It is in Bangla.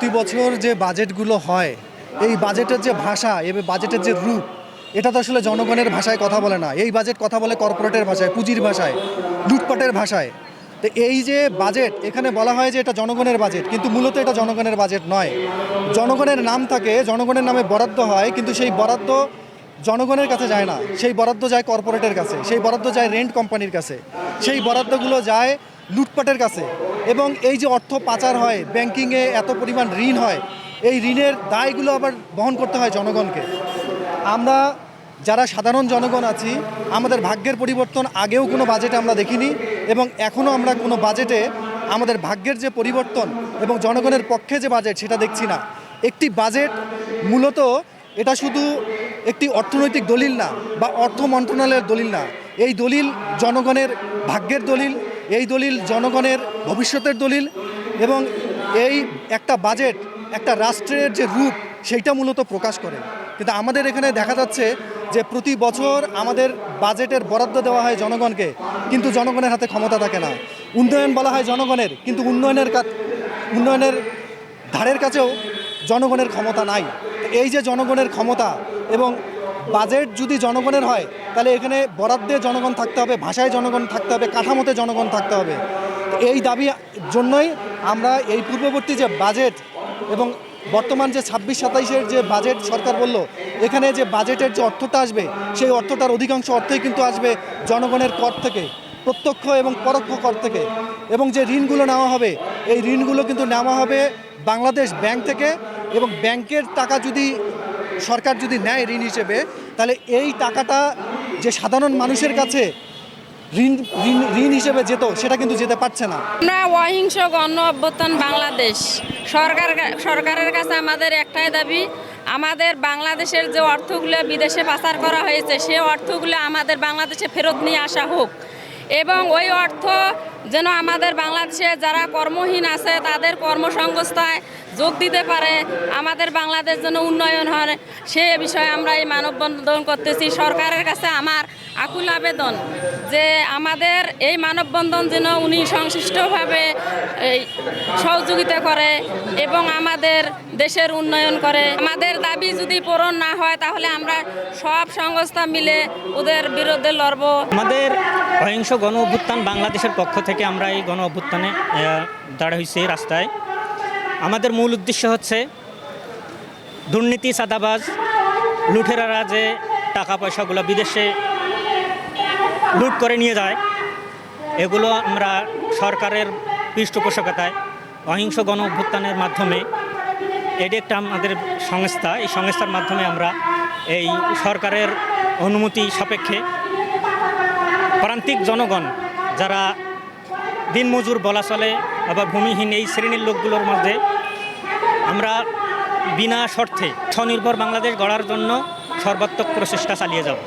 প্রতি বছর যে বাজেটগুলো হয়, এই বাজেটের যে ভাষা এবং বাজেটের যে রূপ, এটা তো আসলে জনগণের ভাষায় কথা বলে না। এই বাজেট কথা বলে কর্পোরেটের ভাষায়, পুঁজির ভাষায়, লুটপাটের ভাষায়। তো এই যে বাজেট, এখানে বলা হয় যে এটা জনগণের বাজেট, কিন্তু মূলত এটা জনগণের বাজেট নয়। জনগণের নাম থাকে, জনগণের নামে বরাদ্দ হয়, কিন্তু সেই বরাদ্দ জনগণের কাছে যায় না। সেই বরাদ্দ যায় কর্পোরেটের কাছে, সেই বরাদ্দ যায় রেন্ট কোম্পানির কাছে, সেই বরাদ্দগুলো যায় লুটপাটের কাছে। এবং এই যে অর্থ পাচার হয়, ব্যাংকিংয়ে এত পরিমাণ ঋণ হয়, এই ঋণের দায়গুলো আবার বহন করতে হয় জনগণকে। আমরা যারা সাধারণ জনগণ আছি, আমাদের ভাগ্যের পরিবর্তন আগেও কোনো বাজেটে আমরা দেখিনি, এবং এখনও আমরা কোনো বাজেটে আমাদের ভাগ্যের যে পরিবর্তন এবং জনগণের পক্ষে যে বাজেট, সেটা দেখছি না। একটি বাজেট মূলত এটা শুধু একটি অর্থনৈতিক দলিল না, বা অর্থ মন্ত্রণালয়ের দলিল না। এই দলিল জনগণের ভাগ্যের দলিল, এই দলিল জনগণের ভবিষ্যতের দলিল। এবং এই একটা বাজেট একটা রাষ্ট্রের যে রূপ, সেইটা মূলত প্রকাশ করে। কিন্তু আমাদের এখানে দেখা যাচ্ছে যে প্রতি বছর আমাদের বাজেটের বরাদ্দ দেওয়া হয় জনগণকে, কিন্তু জনগণের হাতে ক্ষমতা থাকে না। উন্নয়ন বলা হয় জনগণের, কিন্তু উন্নয়নের ধারের কাছেও জনগণের ক্ষমতা নাই। এই যে জনগণের ক্ষমতা, এবং বাজেট যদি জনগণের হয়, তাহলে এখানে বরাদ্দে জনগণ থাকতে হবে, ভাষায় জনগণ থাকতে হবে, কাঠামোতে জনগণ থাকতে হবে। এই দাবি জন্যই আমরা এই পূর্ববর্তী যে বাজেট এবং বর্তমান যে 26-27-এর যে বাজেট সরকার বলল, এখানে যে বাজেটের যে অর্থটা আসবে, সেই অর্থটার অধিকাংশ অর্থই কিন্তু আসবে জনগণের কর থেকে, প্রত্যক্ষ এবং পরোক্ষ কর থেকে। এবং যে ঋণগুলো নেওয়া হবে, এই ঋণগুলো কিন্তু নেওয়া হবে বাংলাদেশ ব্যাংক থেকে। এবং ব্যাংকের টাকা যদি সরকার যদি নেয় ঋণ হিসেবে, তাহলে এই টাকাটা যে সাধারণ মানুষের কাছে ঋণ হিসেবে যেত, সেটা কিন্তু যেতে পারছে না। আমরা অহিংস গণ অভ্যুত্থান বাংলাদেশ সরকারের কাছে আমাদের একটাই দাবি, আমাদের বাংলাদেশের যে অর্থগুলো বিদেশে পাচার করা হয়েছে, সেই অর্থগুলো আমাদের বাংলাদেশে ফেরত নিয়ে আসা হোক। এবং ওই অর্থ যেন আমাদের বাংলাদেশে যারা কর্মহীন আছে তাদের কর্মসংস্থায় যোগ দিতে পারে, আমাদের বাংলাদেশ যেন উন্নয়ন হয়, সে বিষয়ে আমরা এই মানববন্ধন করতেছি। সরকারের কাছে আমার আকুল আবেদন যে আমাদের এই মানববন্ধন যেন উনি সংশ্লিষ্টভাবে সহযোগিতা করে এবং আমাদের দেশের উন্নয়ন করে। আমাদের দাবি যদি পূরণ না হয়, তাহলে আমরা সব সংস্থা মিলে ওদের বিরুদ্ধে লড়ব। আমাদের অহিংস গণ অভ্যুত্থান বাংলাদেশের পক্ষ থেকে আমরা এই গণ অভ্যুত্থানে দাঁড়া হয়েছি রাস্তায়। আমাদের মূল উদ্দেশ্য হচ্ছে দুর্নীতি, চাঁদাবাজ, লুটেরারা যে টাকা পয়সাগুলো বিদেশে লুট করে নিয়ে যায়, এগুলো আমরা সরকারের পৃষ্ঠপোষকতায় অহিংস গণ অভ্যুত্থানের মাধ্যমে, এটি একটা আমাদের সংস্থা, এই সংস্থার মাধ্যমে আমরা এই সরকারের অনুমতি সাপেক্ষে প্রান্তিক জনগণ যারা দিনমজুর বলা চলে আবার ভূমিহীন, এই শ্রেণীর লোকগুলোর মধ্যে আমরা বিনা শর্তে স্বনির্ভর বাংলাদেশ গড়ার জন্য সর্বাত্মক প্রচেষ্টা চালিয়ে যাব।